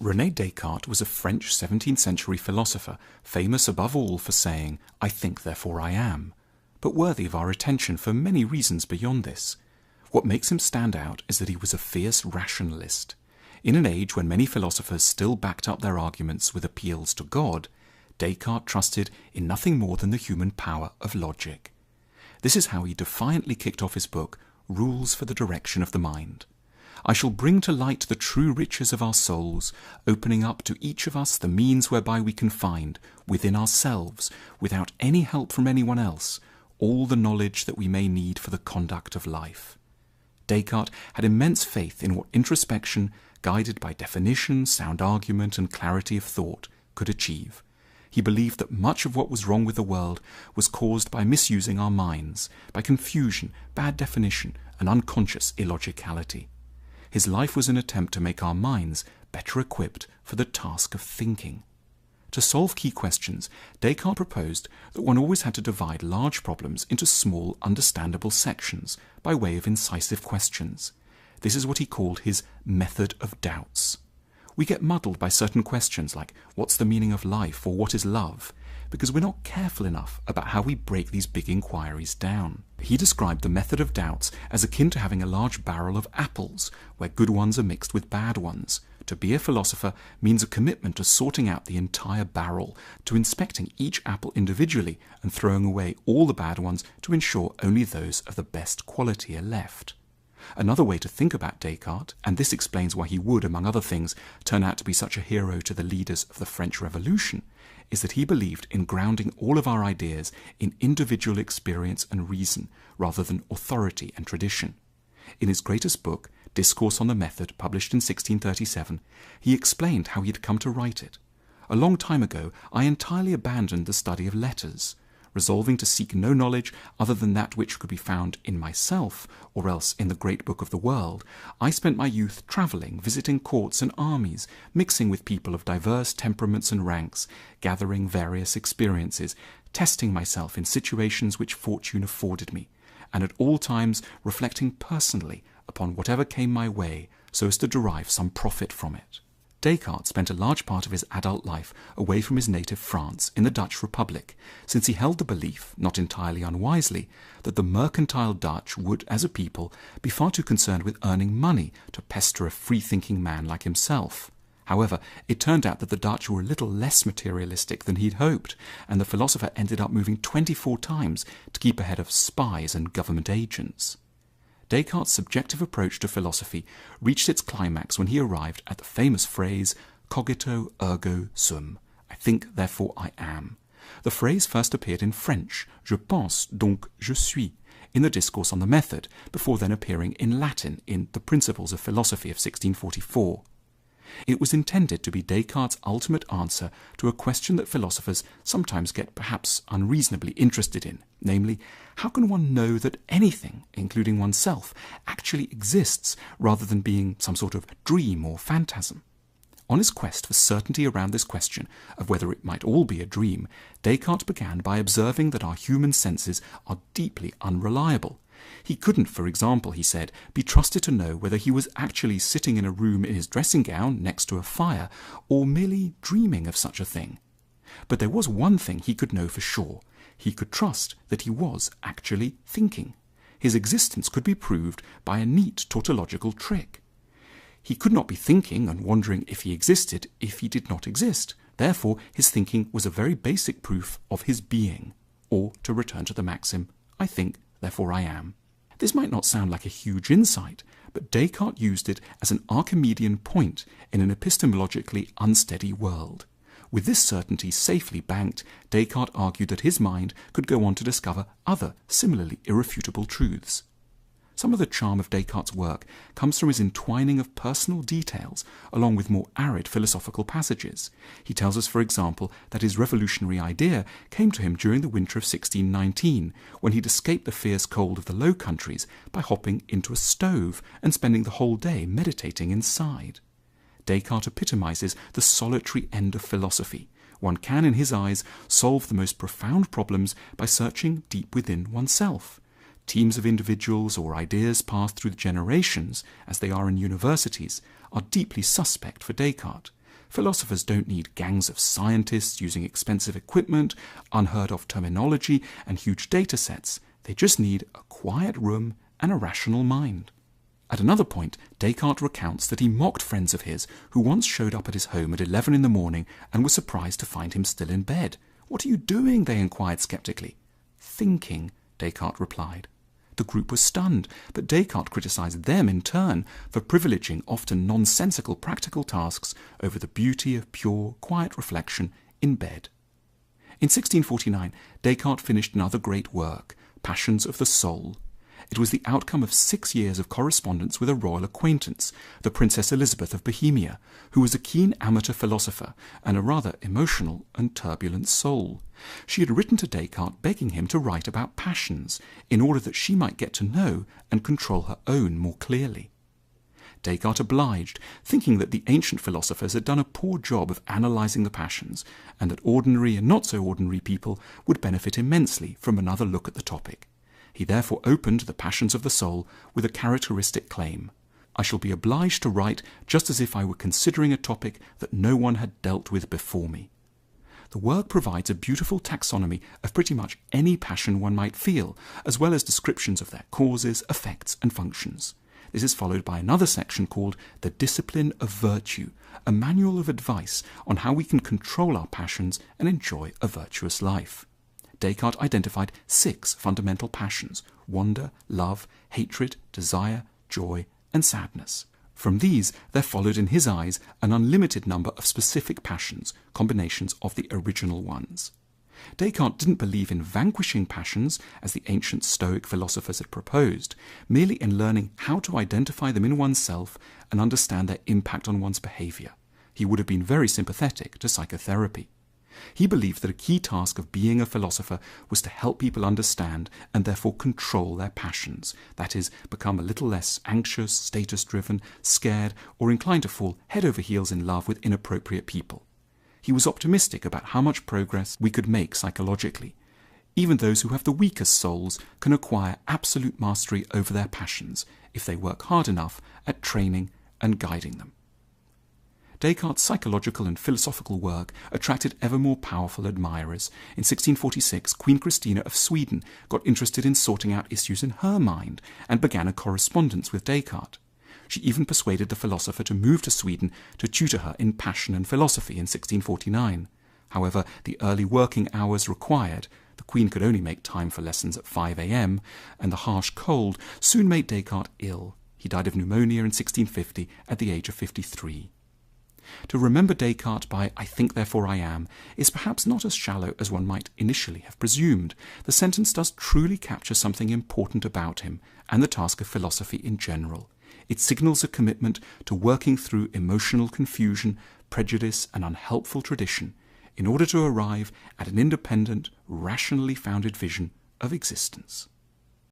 René Descartes was a French 17th century philosopher, famous above all for saying, "I think, therefore I am," but worthy of our attention for many reasons beyond this. What makes him stand out is that he was a fierce rationalist. In an age when many philosophers still backed up their arguments with appeals to God, Descartes trusted in nothing more than the human power of logic. This is how he defiantly kicked off his book, Rules for the Direction of the Mind. "I shall bring to light the true riches of our souls, opening up to each of us the means whereby we can find, within ourselves, without any help from anyone else, all the knowledge that we may need for the conduct of life." Descartes had immense faith in what introspection, guided by definition, sound argument, and clarity of thought, could achieve. He believed that much of what was wrong with the world was caused by misusing our minds, by confusion, bad definition, and unconscious illogicality. His life was an attempt to make our minds better equipped for the task of thinking. To solve key questions, Descartes proposed that one always had to divide large problems into small, understandable sections by way of incisive questions. This is what he called his method of doubts. We get muddled by certain questions like, what's the meaning of life, or what is love, because we're not careful enough about how we break these big inquiries down. He described the method of doubts as akin to having a large barrel of apples, where good ones are mixed with bad ones. To be a philosopher means a commitment to sorting out the entire barrel, to inspecting each apple individually and throwing away all the bad ones to ensure only those of the best quality are left. Another way to think about Descartes, and this explains why he would, among other things, turn out to be such a hero to the leaders of the French Revolution, is that he believed in grounding all of our ideas in individual experience and reason, rather than authority and tradition. In his greatest book, Discourse on the Method, published in 1637, he explained how he had come to write it. "A long time ago, I entirely abandoned the study of letters. Resolving to seek no knowledge other than that which could be found in myself, or else in the great book of the world, I spent my youth travelling, visiting courts and armies, mixing with people of diverse temperaments and ranks, gathering various experiences, testing myself in situations which fortune afforded me, and at all times reflecting personally upon whatever came my way, so as to derive some profit from it." Descartes spent a large part of his adult life away from his native France in the Dutch Republic, since he held the belief, not entirely unwisely, that the mercantile Dutch would, as a people, be far too concerned with earning money to pester a free-thinking man like himself. However, it turned out that the Dutch were a little less materialistic than he'd hoped, and the philosopher ended up moving 24 times to keep ahead of spies and government agents. Descartes' subjective approach to philosophy reached its climax when he arrived at the famous phrase, cogito ergo sum, I think, therefore I am. The phrase first appeared in French, je pense, donc je suis, in the Discourse on the Method, before then appearing in Latin in The Principles of Philosophy of 1644. It was intended to be Descartes' ultimate answer to a question that philosophers sometimes get perhaps unreasonably interested in, namely, how can one know that anything, including oneself, actually exists rather than being some sort of dream or phantasm? On his quest for certainty around this question of whether it might all be a dream, Descartes began by observing that our human senses are deeply unreliable. He couldn't, for example, he said, be trusted to know whether he was actually sitting in a room in his dressing gown next to a fire, or merely dreaming of such a thing. But there was one thing he could know for sure. He could trust that he was actually thinking. His existence could be proved by a neat tautological trick. He could not be thinking and wondering if he existed if he did not exist. Therefore, his thinking was a very basic proof of his being. Or, to return to the maxim, I think, therefore I am. This might not sound like a huge insight, but Descartes used it as an Archimedean point in an epistemologically unsteady world. With this certainty safely banked, Descartes argued that his mind could go on to discover other similarly irrefutable truths. Some of the charm of Descartes' work comes from his entwining of personal details along with more arid philosophical passages. He tells us, for example, that his revolutionary idea came to him during the winter of 1619, when he'd escaped the fierce cold of the Low Countries by hopping into a stove and spending the whole day meditating inside. Descartes epitomizes the solitary end of philosophy. One can, in his eyes, solve the most profound problems by searching deep within oneself. Teams of individuals or ideas passed through the generations, as they are in universities, are deeply suspect for Descartes. Philosophers don't need gangs of scientists using expensive equipment, unheard of terminology, and huge data sets. They just need a quiet room and a rational mind. At another point, Descartes recounts that he mocked friends of his who once showed up at his home at 11 in the morning and were surprised to find him still in bed. "What are you doing?" they inquired skeptically. "Thinking," Descartes replied. The group was stunned, but Descartes criticized them in turn for privileging often nonsensical practical tasks over the beauty of pure, quiet reflection in bed. In 1649, Descartes finished another great work, Passions of the Soul. It was the outcome of 6 years of correspondence with a royal acquaintance, the Princess Elizabeth of Bohemia, who was a keen amateur philosopher and a rather emotional and turbulent soul. She had written to Descartes begging him to write about passions, in order that she might get to know and control her own more clearly. Descartes obliged, thinking that the ancient philosophers had done a poor job of analysing the passions, and that ordinary and not so ordinary people would benefit immensely from another look at the topic. He therefore opened the Passions of the Soul with a characteristic claim: "I shall be obliged to write just as if I were considering a topic that no one had dealt with before me." The work provides a beautiful taxonomy of pretty much any passion one might feel, as well as descriptions of their causes, effects, and functions. This is followed by another section called The Discipline of Virtue, a manual of advice on how we can control our passions and enjoy a virtuous life. Descartes identified 6 fundamental passions: wonder, love, hatred, desire, joy, and sadness. From these, there followed in his eyes an unlimited number of specific passions, combinations of the original ones. Descartes didn't believe in vanquishing passions, as the ancient Stoic philosophers had proposed, merely in learning how to identify them in oneself and understand their impact on one's behaviour. He would have been very sympathetic to psychotherapy. He believed that a key task of being a philosopher was to help people understand and therefore control their passions, that is, become a little less anxious, status-driven, scared, or inclined to fall head over heels in love with inappropriate people. He was optimistic about how much progress we could make psychologically. Even those who have the weakest souls can acquire absolute mastery over their passions if they work hard enough at training and guiding them. Descartes' psychological and philosophical work attracted ever more powerful admirers. In 1646, Queen Christina of Sweden got interested in sorting out issues in her mind and began a correspondence with Descartes. She even persuaded the philosopher to move to Sweden to tutor her in passion and philosophy in 1649. However, the early working hours required, the Queen could only make time for lessons at 5 a.m., and the harsh cold soon made Descartes ill. He died of pneumonia in 1650 at the age of 53. To remember Descartes by "I think therefore I am" is perhaps not as shallow as one might initially have presumed. The sentence does truly capture something important about him and the task of philosophy in general. It signals a commitment to working through emotional confusion, prejudice, and unhelpful tradition in order to arrive at an independent, rationally founded vision of existence.